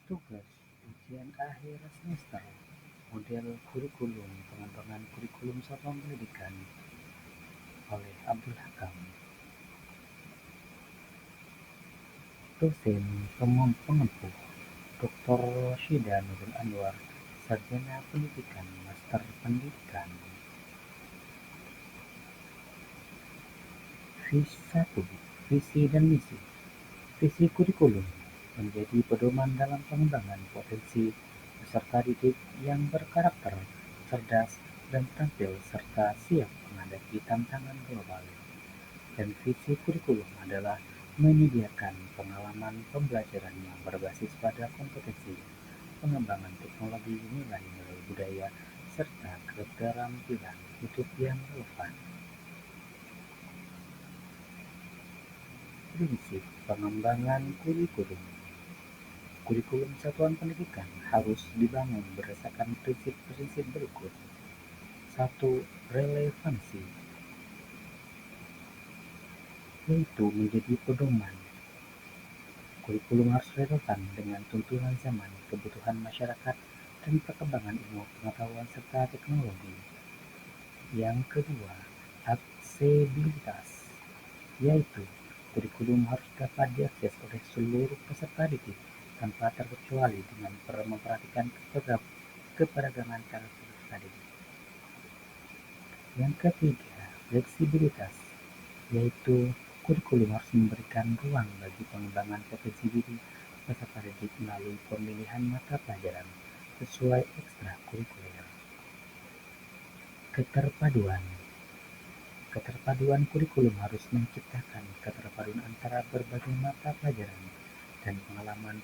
Tugas ujian akhir semester, model kurikulum, pengembangan kurikulum satuan pendidikan oleh Abdul Hakam, dosen pengempu Dr. Syida Nurul Anwar, sarjana pendidikan, master pendidikan. Visi dan misi. Visi kurikulum menjadi pedoman dalam pengembangan potensi peserta didik yang berkarakter cerdas dan tampil serta siap menghadapi tantangan global. Dan visi kurikulum adalah menyediakan pengalaman pembelajaran yang berbasis pada kompetensi, pengembangan teknologi, nilai-nilai budaya, serta keterampilan hidup yang relevan. Prinsip pengembangan kurikulum. Kurikulum satuan pendidikan harus dibangun berdasarkan prinsip-prinsip berikut. Satu, relevansi, yaitu menjadi pedoman. Kurikulum harus relevan dengan tuntunan zaman, kebutuhan masyarakat, dan perkembangan ilmu pengetahuan serta teknologi. Yang kedua, aksesibilitas, yaitu kurikulum harus dapat diakses oleh seluruh peserta didik tanpa terkecuali dengan memperhatikan keberagaman karakter peserta didik. Yang ketiga, fleksibilitas, yaitu kurikulum harus memberikan ruang bagi pengembangan potensi diri peserta didik melalui pemilihan mata pelajaran sesuai ekstrakurikuler. Keterpaduan. Keterpaduan kurikulum harus menciptakan keterpaduan antara berbagai mata pelajaran dan pengalaman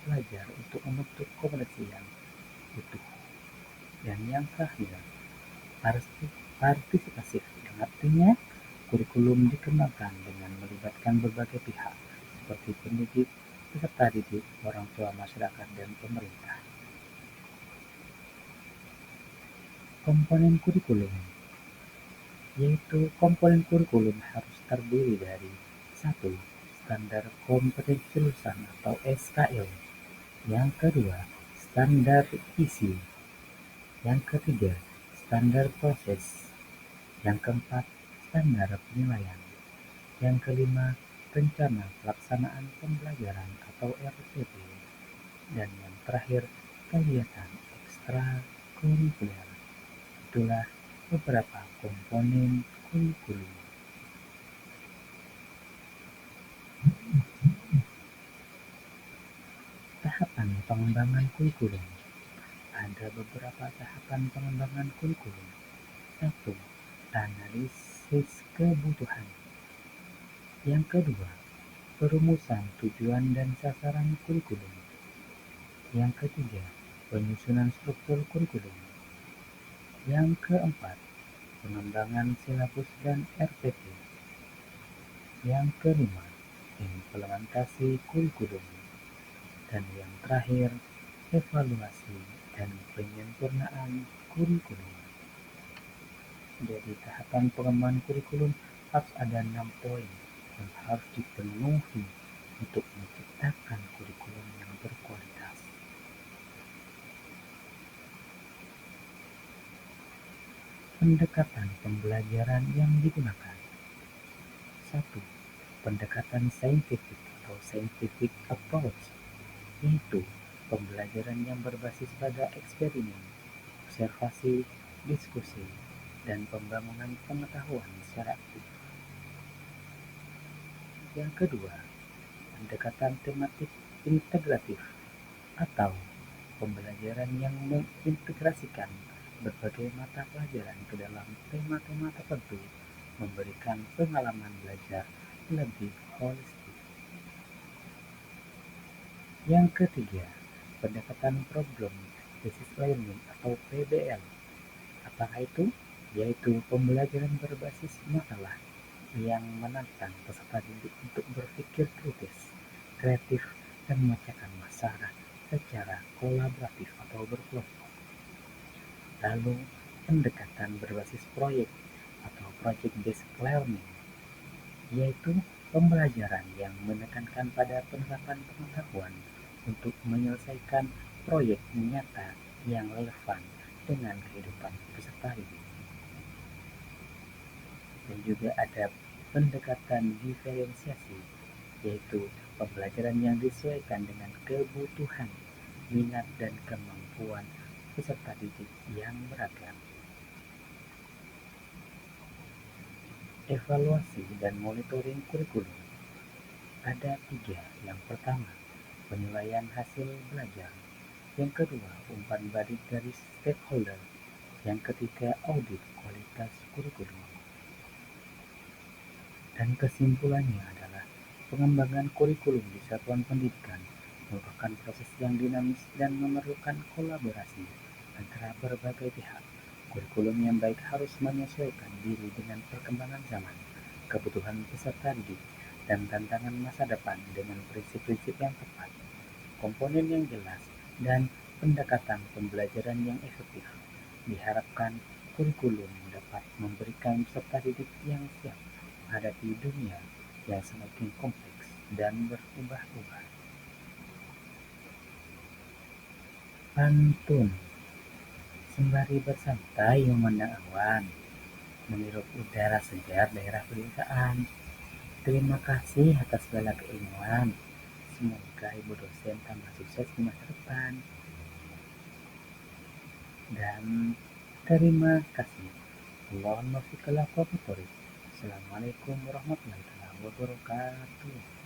belajar untuk membentuk kompetensi yang utuh. Dan yang terakhir, partisipasif, yang artinya kurikulum dikembangkan dengan melibatkan berbagai pihak seperti pendidik, peserta didik, orang tua, masyarakat, dan pemerintah. Komponen kurikulum, yaitu komponen kurikulum harus terdiri dari 1. Standar kompetensi lulusan atau SKL. Yang kedua, standar isi. Yang ketiga, standar proses. Yang keempat, standar penilaian. Yang kelima, rencana pelaksanaan pembelajaran atau RPP. Dan yang terakhir, kegiatan ekstrakurikuler. Itulah beberapa komponen kurikulum. Tahapan pengembangan kurikulum. Ada beberapa tahapan pengembangan kurikulum. 1. Analisis kebutuhan. Yang kedua, perumusan tujuan dan sasaran kurikulum. Yang ketiga, penyusunan struktur kurikulum. Yang keempat, pengembangan silabus dan RPP. Yang kelima, implementasi kurikulum. Dan yang terakhir, evaluasi dan penyempurnaan kurikulum. Jadi tahapan pengembangan kurikulum harus ada 6 poin yang harus dipenuhi untuk menciptakan kurikulum yang berkualitas. Pendekatan pembelajaran yang digunakan. 1. Pendekatan saintifik atau scientific approach, yaitu pembelajaran yang berbasis pada eksperimen, observasi, diskusi, dan pembangunan pengetahuan secara aktif. Yang kedua, pendekatan tematik integratif atau pembelajaran yang mengintegrasikan berbagai mata pelajaran ke dalam tema-tema tertentu, memberikan pengalaman belajar lebih holistik. Yang ketiga, pendekatan problem based learning atau PBL. Apakah itu? Yaitu pembelajaran berbasis masalah yang menantang peserta didik untuk berpikir kritis, kreatif, dan memecahkan masalah secara kolaboratif atau berkelompok. Lalu, pendekatan berbasis proyek atau project based learning, yaitu pembelajaran yang menekankan pada penerapan pengetahuan untuk menyelesaikan proyek nyata yang relevan dengan kehidupan peserta didik. Dan juga ada pendekatan diferensiasi, yaitu pembelajaran yang disesuaikan dengan kebutuhan, minat, dan kemampuan peserta didik yang beragam. Evaluasi dan monitoring kurikulum. Ada 3. Yang pertama, penilaian hasil belajar. Yang kedua, umpan balik dari stakeholder. Yang ketiga, audit kualitas kurikulum. Dan kesimpulannya adalah pengembangan kurikulum di satuan pendidikan merupakan proses yang dinamis dan memerlukan kolaborasi antara berbagai pihak. Kurikulum yang baik harus menyesuaikan diri dengan perkembangan zaman, kebutuhan peserta didik, dan tantangan masa depan dengan prinsip-prinsip yang tepat, komponen yang jelas, dan pendekatan pembelajaran yang efektif. Diharapkan kurikulum dapat memberikan peserta didik yang siap menghadapi dunia yang semakin kompleks dan berubah-ubah. Pantun. Sembari bersantai memandang awan, menghirup udara segar daerah pedesaan. Terima kasih atas segala keilmuan. Semoga Ibu dosen tambah sukses di masa depan. Dan terima kasih. Allahumma fiqh. Assalamualaikum warahmatullahi wabarakatuh.